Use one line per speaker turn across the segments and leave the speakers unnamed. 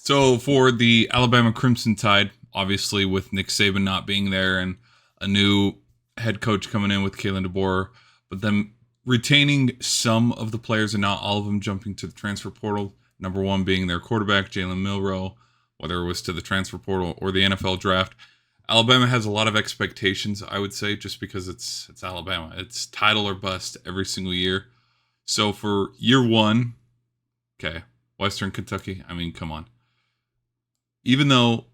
So for the Alabama Crimson Tide, obviously with Nick Saban not being there and a new head coach coming in with Kalen DeBoer, but them retaining some of the players and not all of them jumping to the transfer portal. Number one being their quarterback, Jalen Milroe, whether it was to the transfer portal or the NFL draft. Alabama has a lot of expectations, I would say, just because it's Alabama. It's title or bust every single year. So for year one, okay, Western Kentucky, I mean, come on. Even though,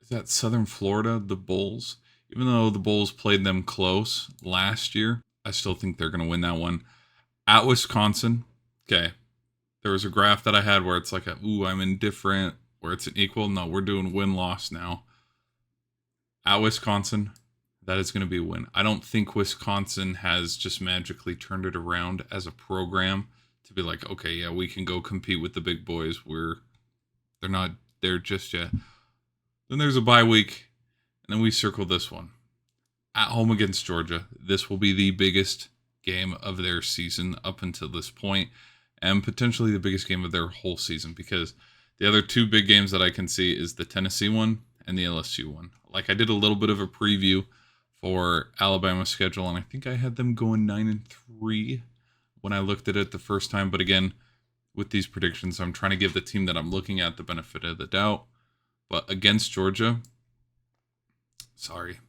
is that Southern Florida, the Bulls? Even though the Bulls played them close last year, I still think they're going to win that one. At Wisconsin, okay, there was a graph that I had where it's like, I'm indifferent, where it's an equal. No, we're doing win-loss now. At Wisconsin, that is going to be a win. I don't think Wisconsin has just magically turned it around as a program to be like, okay, yeah, we can go compete with the big boys. They're not there just yet. Then there's a bye week, and then we circle this one. At home against Georgia. This will be the biggest game of their season up until this point, and potentially the biggest game of their whole season, because the other two big games that I can see is the Tennessee one and the LSU one. Like, I did a little bit of a preview for Alabama's schedule, and I think I had them going 9-3 when I looked at it the first time. But again, with these predictions, I'm trying to give the team that I'm looking at the benefit of the doubt. But against Georgia, sorry,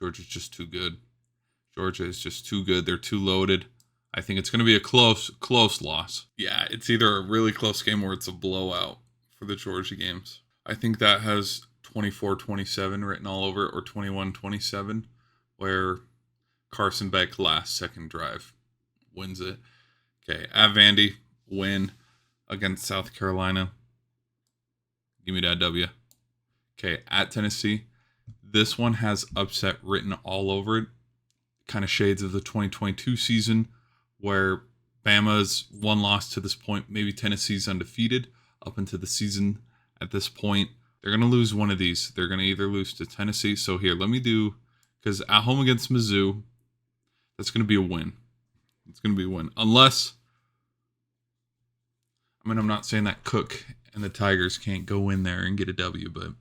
Georgia's just too good. Georgia is just too good. They're too loaded. I think it's going to be a close loss. Yeah, it's either a really close game or it's a blowout for the Georgia games. I think that has 24-27 written all over it, or 21-27, where Carson Beck last second drive wins it. Okay, at Vandy, win against South Carolina. Give me that W. Okay, at Tennessee, this one has upset written all over it. Kind of shades of the 2022 season, where Bama's one loss to this point. Maybe Tennessee's undefeated up into the season at this point. They're going to lose one of these. They're going to either lose to Tennessee. So here, let me do, because at home against Mizzou, that's going to be a win. It's going to be a win. Unless, I mean, I'm not saying that Cook and the Tigers can't go in there and get a W, but I'm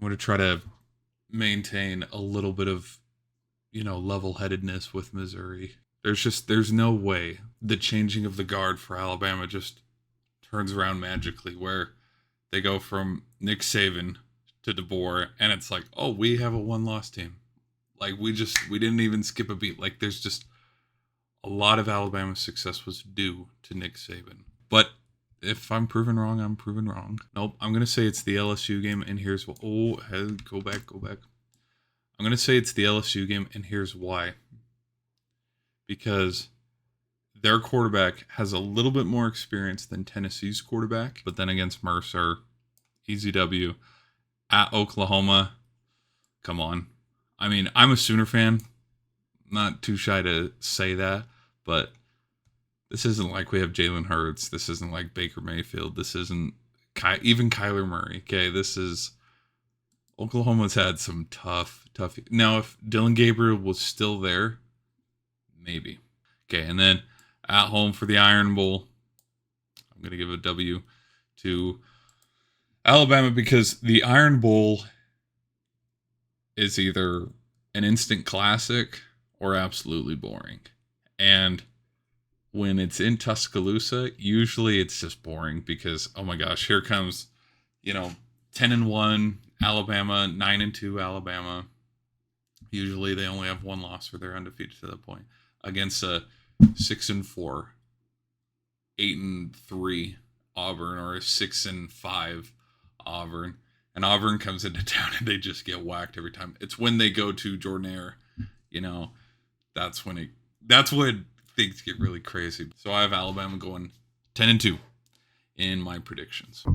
going to try to maintain a little bit of, level-headedness with Missouri. There's no way the changing of the guard for Alabama just turns around magically, where they go from Nick Saban to DeBoer, and it's like, oh, we have a one-loss team. Like, we didn't even skip a beat. Like, there's just a lot of Alabama's success was due to Nick Saban. But if I'm proven wrong, I'm proven wrong. Nope, I'm going to say it's the LSU game, and here's what. Oh, go back. I'm going to say it's the LSU game, and here's why. Because their quarterback has a little bit more experience than Tennessee's quarterback. But then against Mercer, easy W. At Oklahoma, come on. I mean, I'm a Sooner fan. Not too shy to say that. But this isn't like we have Jalen Hurts. This isn't like Baker Mayfield. This isn't even Kyler Murray. Okay, this is... Oklahoma's had some tough... Now, if Dylan Gabriel was still there, maybe. Okay, and then at home for the Iron Bowl, I'm going to give a W to Alabama, because the Iron Bowl is either an instant classic or absolutely boring. And when it's in Tuscaloosa, usually it's just boring because, oh my gosh, here comes, 10-1 Alabama, 9-2 Alabama. Usually they only have one loss, or they're undefeated to that point, against a 6-4, 8-3 Auburn, or a 6-5 Auburn. And Auburn comes into town and they just get whacked every time. It's when they go to Jordan-Hare, that's when things get really crazy. So I have Alabama going 10-2 in my predictions.